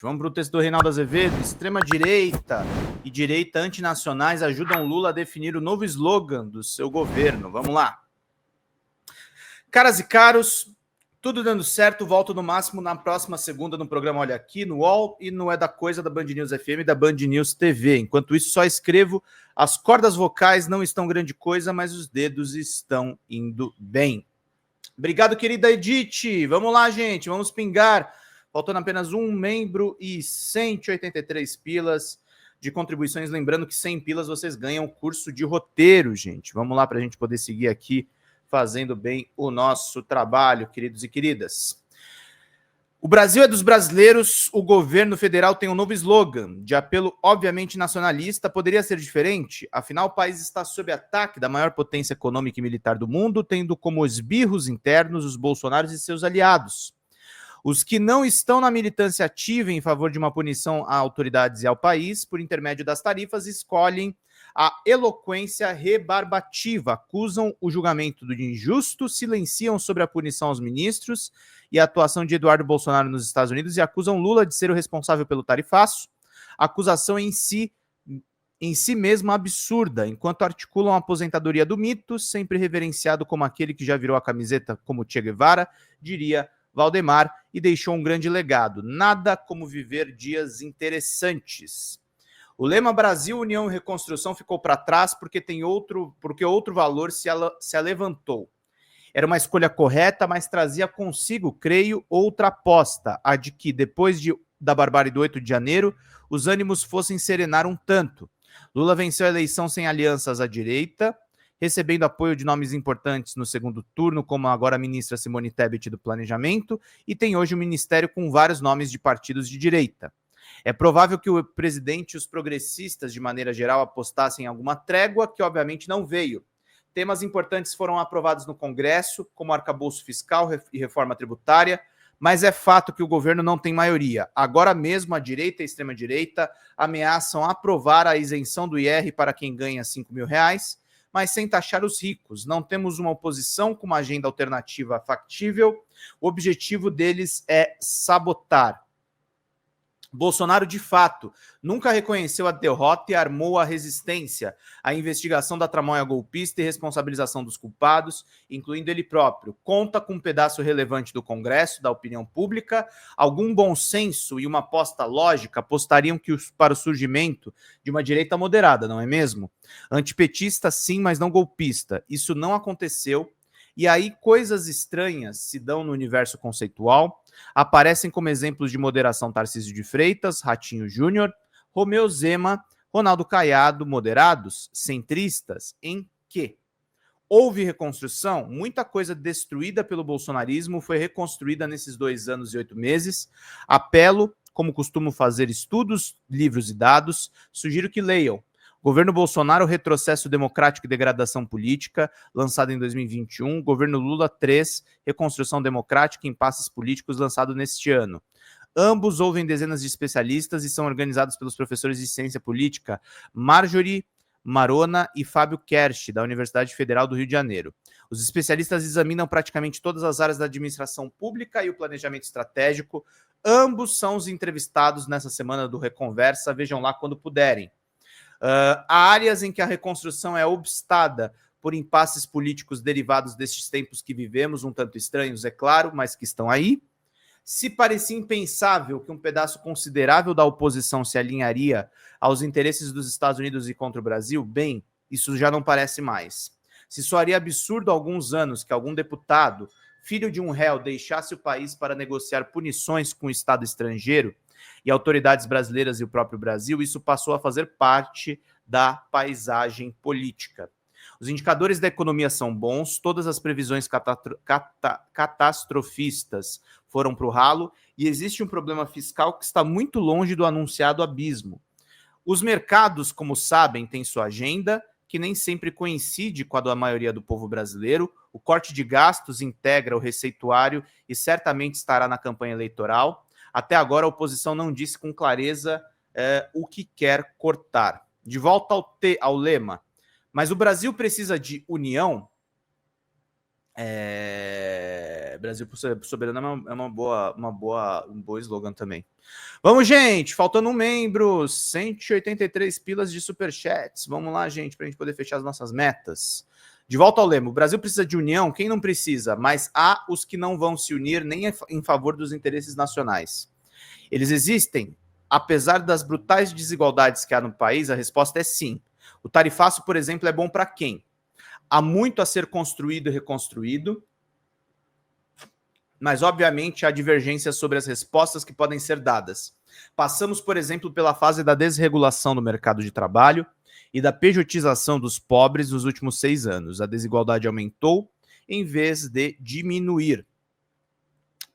Vamos para o texto do Reinaldo Azevedo. Extrema-direita e direita antinacionais ajudam Lula a definir o novo slogan do seu governo. Vamos lá. Caras e caros, tudo dando certo. Volto no máximo na próxima segunda no programa Olha Aqui, no UOL e no É da Coisa da Band News FM e da Band News TV. Enquanto isso, só escrevo. As cordas vocais não estão grande coisa, mas os dedos estão indo bem. Obrigado, querida Edith. Vamos lá, gente. Vamos pingar. Faltando apenas um membro e 183 pilas de contribuições. Lembrando que 100 pilas vocês ganham o curso de roteiro, gente. Vamos lá para a gente poder seguir aqui fazendo bem o nosso trabalho, queridos e queridas. O Brasil é dos brasileiros. O governo federal tem um novo slogan, de apelo obviamente nacionalista. Poderia ser diferente? Afinal, o país está sob ataque da maior potência econômica e militar do mundo, tendo como esbirros internos os bolsonaros e seus aliados. Os que não estão na militância ativa em favor de uma punição a autoridades e ao país, por intermédio das tarifas, escolhem a eloquência rebarbativa, acusam o julgamento do injusto, silenciam sobre a punição aos ministros e a atuação de Eduardo Bolsonaro nos Estados Unidos e acusam Lula de ser o responsável pelo tarifaço. A acusação em si mesma absurda, enquanto articulam a aposentadoria do mito, sempre reverenciado como aquele que já virou a camiseta como Che Guevara, diria Valdemar, e deixou um grande legado. Nada como viver dias interessantes. O lema Brasil, União e Reconstrução ficou para trás porque outro valor se levantou. Era uma escolha correta, mas trazia consigo, creio, outra aposta, a de que, depois da barbárie do 8 de janeiro, os ânimos fossem serenar um tanto. Lula venceu a eleição sem alianças à direita, recebendo apoio de nomes importantes no segundo turno, como agora a ministra Simone Tebet do Planejamento, e tem hoje um ministério com vários nomes de partidos de direita. É provável que o presidente e os progressistas, de maneira geral, apostassem em alguma trégua, que obviamente não veio. Temas importantes foram aprovados no Congresso, como arcabouço fiscal e reforma tributária, mas é fato que o governo não tem maioria. Agora mesmo, a direita e a extrema-direita ameaçam aprovar a isenção do IR para quem ganha R$5.000, mas sem taxar os ricos. Não temos uma oposição com uma agenda alternativa factível. O objetivo deles é sabotar. Bolsonaro, de fato, nunca reconheceu a derrota e armou a resistência, a investigação da tramóia golpista e responsabilização dos culpados, incluindo ele próprio. Conta com um pedaço relevante do Congresso, da opinião pública. Algum bom senso e uma aposta lógica apostariam para o surgimento de uma direita moderada, não é mesmo? Antipetista, sim, mas não golpista. Isso não aconteceu. E aí coisas estranhas se dão no universo conceitual. Aparecem como exemplos de moderação Tarcísio de Freitas, Ratinho Júnior, Romeu Zema, Ronaldo Caiado, moderados, centristas, em que houve reconstrução. Muita coisa destruída pelo bolsonarismo foi reconstruída nesses 2 anos e 8 meses. Apelo, como costumo fazer estudos, livros e dados, sugiro que leiam Governo Bolsonaro, Retrocesso Democrático e Degradação Política, lançado em 2021. Governo Lula 3, Reconstrução Democrática e Impasses Políticos, lançado neste ano. Ambos ouvem dezenas de especialistas e são organizados pelos professores de Ciência Política Marjorie Marona e Fábio Kersh, da Universidade Federal do Rio de Janeiro. Os especialistas examinam praticamente todas as áreas da administração pública e o planejamento estratégico. Ambos são os entrevistados nessa semana do Reconversa, vejam lá quando puderem. Há áreas em que a reconstrução é obstada por impasses políticos derivados destes tempos que vivemos, um tanto estranhos, é claro, mas que estão aí. Se parecia impensável que um pedaço considerável da oposição se alinharia aos interesses dos Estados Unidos e contra o Brasil, bem, isso já não parece mais. Se soaria absurdo há alguns anos que algum deputado, filho de um réu, deixasse o país para negociar punições com o Estado estrangeiro, e autoridades brasileiras e o próprio Brasil, isso passou a fazer parte da paisagem política. Os indicadores da economia são bons, todas as previsões catastrofistas foram para o ralo e existe um problema fiscal que está muito longe do anunciado abismo. Os mercados, como sabem, têm sua agenda, que nem sempre coincide com a da maioria do povo brasileiro. O corte de gastos integra o receituário e certamente estará na campanha eleitoral. Até agora, a oposição não disse com clareza o que quer cortar. De volta ao lema. Mas o Brasil precisa de união? Brasil soberano é um bom slogan também. Vamos, gente, faltando um membro, 183 pilas de superchats. Vamos lá, gente, para a gente poder fechar as nossas metas. De volta ao lema, o Brasil precisa de união, quem não precisa, mas há os que não vão se unir nem em favor dos interesses nacionais. Eles existem, apesar das brutais desigualdades que há no país, a resposta é sim. O tarifaço, por exemplo, é bom para quem? Há muito a ser construído e reconstruído, mas, obviamente, há divergências sobre as respostas que podem ser dadas. Passamos, por exemplo, pela fase da desregulação do mercado de trabalho e da pejotização dos pobres nos últimos 6 anos. A desigualdade aumentou em vez de diminuir.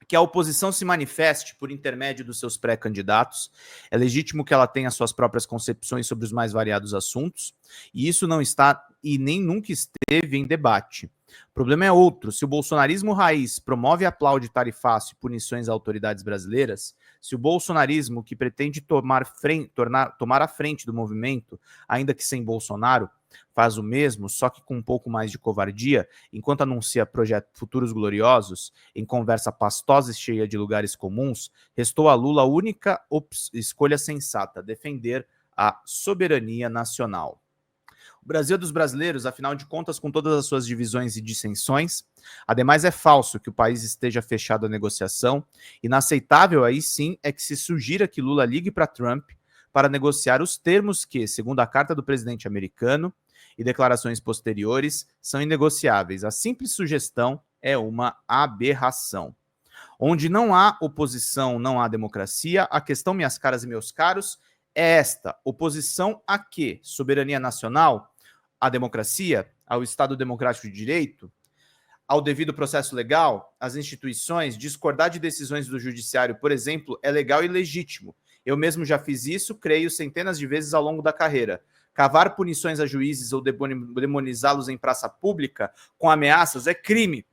Que a oposição se manifeste por intermédio dos seus pré-candidatos. É legítimo que ela tenha suas próprias concepções sobre os mais variados assuntos, e isso não está e nem nunca esteve em debate. O problema é outro. Se o bolsonarismo raiz promove e aplaude tarifaço e punições a autoridades brasileiras, se o bolsonarismo que pretende tomar a frente do movimento, ainda que sem Bolsonaro, faz o mesmo, só que com um pouco mais de covardia, enquanto anuncia projetos futuros gloriosos, em conversa pastosa e cheia de lugares comuns, restou a Lula a única escolha sensata, defender a soberania nacional. O Brasil é dos brasileiros, afinal de contas, com todas as suas divisões e dissensões. Ademais, é falso que o país esteja fechado à negociação. Inaceitável, aí sim, é que se sugira que Lula ligue para Trump para negociar os termos que, segundo a carta do presidente americano e declarações posteriores, são inegociáveis. A simples sugestão é uma aberração. Onde não há oposição, não há democracia. A questão, minhas caras e meus caros, é esta: oposição a quê? Soberania nacional? À democracia? Ao Estado Democrático de Direito? Ao devido processo legal? Às instituições? Discordar de decisões do judiciário, por exemplo, é legal e legítimo. Eu mesmo já fiz isso, creio, centenas de vezes ao longo da carreira. Cavar punições a juízes ou demonizá-los em praça pública com ameaças é crime.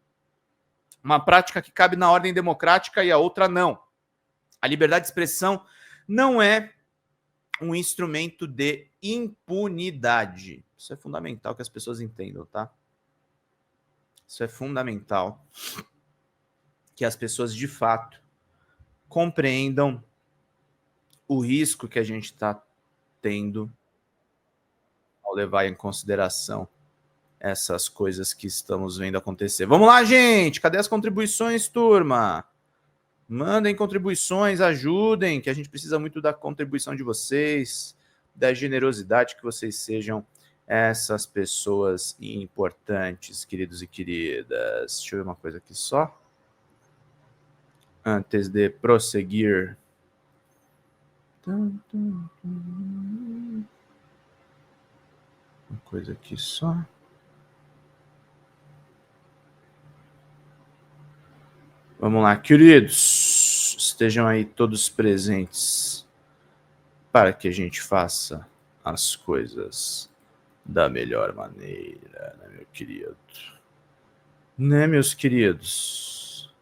Uma prática que cabe na ordem democrática e a outra não. A liberdade de expressão não é um instrumento de impunidade. Isso é fundamental que as pessoas entendam, tá? Isso é fundamental que as pessoas, de fato, compreendam o risco que a gente está tendo ao levar em consideração essas coisas que estamos vendo acontecer. Vamos lá, gente! Cadê as contribuições, turma? Mandem contribuições, ajudem, que a gente precisa muito da contribuição de vocês, da generosidade, que vocês sejam essas pessoas importantes, queridos e queridas. Deixa eu ver uma coisa aqui só. Antes de prosseguir. Uma coisa aqui só. Vamos lá, queridos. Estejam aí todos presentes para que a gente faça as coisas da melhor maneira, né, meu querido? Né, meus queridos?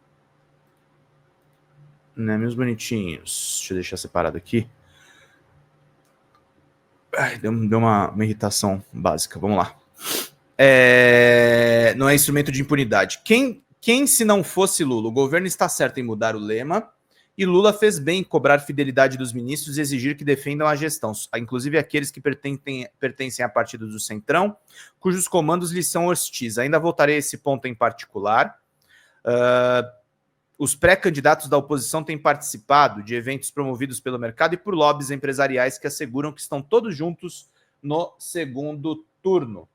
Né, meus bonitinhos? Deixa eu deixar separado aqui. Ai, deu uma irritação básica. Vamos lá. Não é instrumento de impunidade. Quem, se não fosse Lula? O governo está certo em mudar o lema, e Lula fez bem em cobrar fidelidade dos ministros e exigir que defendam a gestão, inclusive aqueles que pertencem a partidos do Centrão, cujos comandos lhes são hostis. Ainda voltarei a esse ponto em particular. Os pré-candidatos da oposição têm participado de eventos promovidos pelo mercado e por lobbies empresariais que asseguram que estão todos juntos no segundo turno.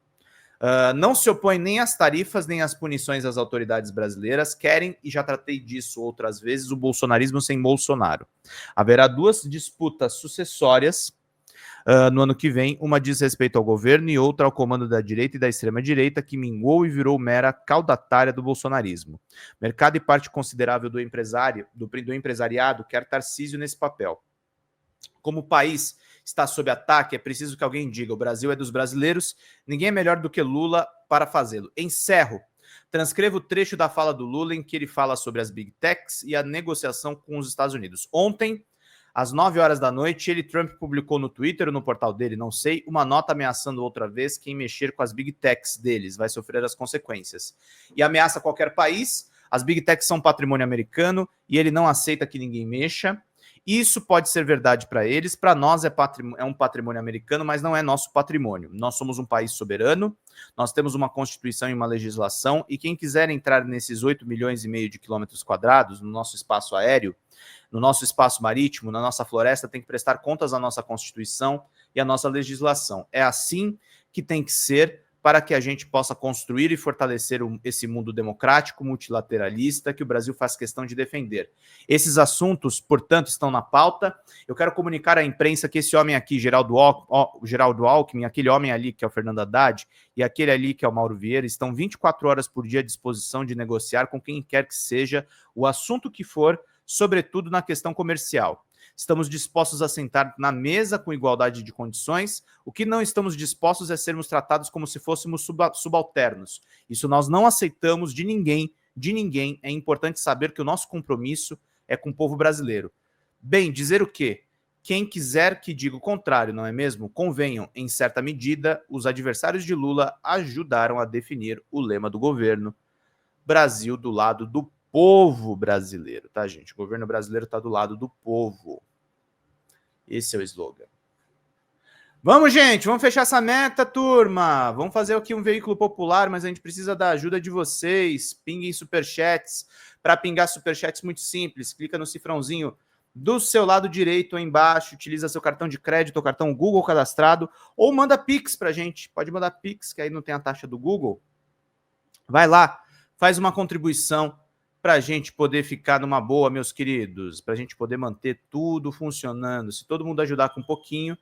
Não se opõem nem às tarifas, nem às punições às autoridades brasileiras, querem, e já tratei disso outras vezes, o bolsonarismo sem Bolsonaro. Haverá 2 disputas sucessórias no ano que vem, uma diz respeito ao governo e outra ao comando da direita e da extrema-direita, que minguou e virou mera caudatária do bolsonarismo. Mercado e parte considerável do empresariado quer Tarcísio nesse papel. Como o país está sob ataque, é preciso que alguém diga: o Brasil é dos brasileiros, ninguém é melhor do que Lula para fazê-lo. Encerro. Transcrevo o trecho da fala do Lula em que ele fala sobre as Big Techs e a negociação com os Estados Unidos. Ontem, Às 9 horas da noite, Trump publicou no Twitter ou no portal dele, não sei, uma nota ameaçando outra vez quem mexer com as big techs deles vai sofrer as consequências. E ameaça qualquer país, as big techs são patrimônio americano e ele não aceita que ninguém mexa. Isso pode ser verdade para eles, para nós é um patrimônio americano, mas não é nosso patrimônio. Nós somos um país soberano, nós temos uma Constituição e uma legislação, e quem quiser entrar nesses 8,5 milhões de quilômetros quadrados, no nosso espaço aéreo, no nosso espaço marítimo, na nossa floresta, tem que prestar contas à nossa Constituição e à nossa legislação. É assim que tem que ser para que a gente possa construir e fortalecer esse mundo democrático, multilateralista, que o Brasil faz questão de defender. Esses assuntos, portanto, estão na pauta. Eu quero comunicar à imprensa que esse homem aqui, Geraldo Alckmin, aquele homem ali que é o Fernando Haddad, e aquele ali que é o Mauro Vieira, estão 24 horas por dia à disposição de negociar com quem quer que seja o assunto que for, sobretudo na questão comercial. Estamos dispostos a sentar na mesa com igualdade de condições. O que não estamos dispostos é sermos tratados como se fôssemos subalternos. Isso nós não aceitamos de ninguém, de ninguém. É importante saber que o nosso compromisso é com o povo brasileiro. Bem, dizer o quê? Quem quiser que diga o contrário, não é mesmo? Convenham, em certa medida, os adversários de Lula ajudaram a definir o lema do governo. Brasil do lado do povo brasileiro, tá, gente? O governo brasileiro está do lado do povo. Esse é o slogan. Vamos, gente, vamos fechar essa meta, turma. Vamos fazer aqui um veículo popular, mas a gente precisa da ajuda de vocês. Pinguem superchats. Para pingar superchats, muito simples. Clica no cifrãozinho do seu lado direito aí embaixo, utiliza seu cartão de crédito ou cartão Google cadastrado, ou manda Pix pra gente. Pode mandar Pix, que aí não tem a taxa do Google. Vai lá, faz uma contribuição para a gente poder ficar numa boa, meus queridos, para a gente poder manter tudo funcionando. Se todo mundo ajudar com um pouquinho,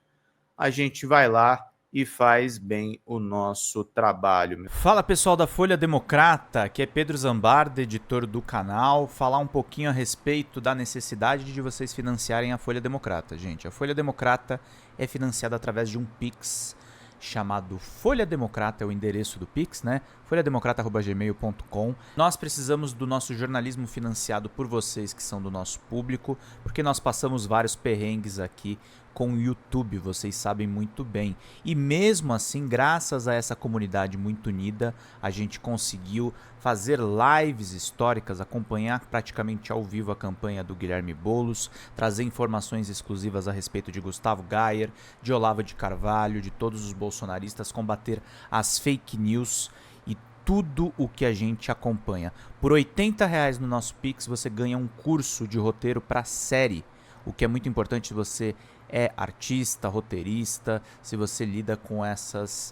a gente vai lá e faz bem o nosso trabalho. Fala, pessoal da Folha Democrata, aqui é Pedro Zambarda, editor do canal. Falar um pouquinho a respeito da necessidade de vocês financiarem a Folha Democrata, gente. A Folha Democrata é financiada através de um Pix chamado Folha Democrata, é o endereço do Pix, né? folhademocrata@gmail.com. Nós precisamos do nosso jornalismo financiado por vocês que são do nosso público, porque nós passamos vários perrengues aqui com o YouTube, vocês sabem muito bem. E mesmo assim, graças a essa comunidade muito unida, a gente conseguiu fazer lives históricas, acompanhar praticamente ao vivo a campanha do Guilherme Boulos, trazer informações exclusivas a respeito de Gustavo Gayer, de Olavo de Carvalho, de todos os bolsonaristas, combater as fake news e tudo o que a gente acompanha. Por R$80 no nosso Pix você ganha um curso de roteiro para série, o que é muito importante se você é artista, roteirista, se você lida com essas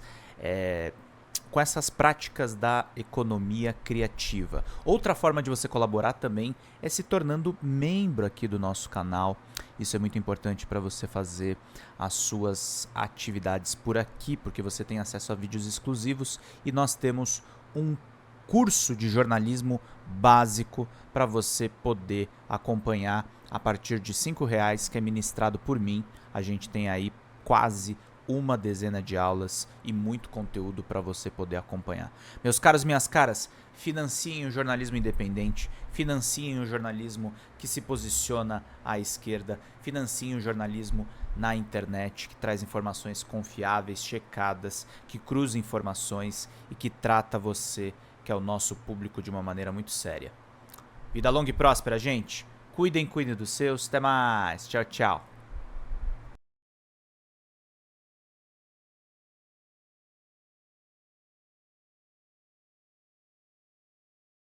práticas da economia criativa. Outra forma de você colaborar também é se tornando membro aqui do nosso canal. Isso é muito importante para você fazer as suas atividades por aqui, porque você tem acesso a vídeos exclusivos e nós temos um curso de jornalismo básico para você poder acompanhar a partir de R$5, que é ministrado por mim. A gente tem aí quase uma dezena de aulas e muito conteúdo para você poder acompanhar. Meus caros, minhas caras, financiem o jornalismo independente, financiem o jornalismo que se posiciona à esquerda, financiem o jornalismo na internet, que traz informações confiáveis, checadas, que cruza informações e que trata você, que é o nosso público, de uma maneira muito séria. Vida longa e próspera, gente. Cuidem dos seus. Até mais. Tchau, tchau.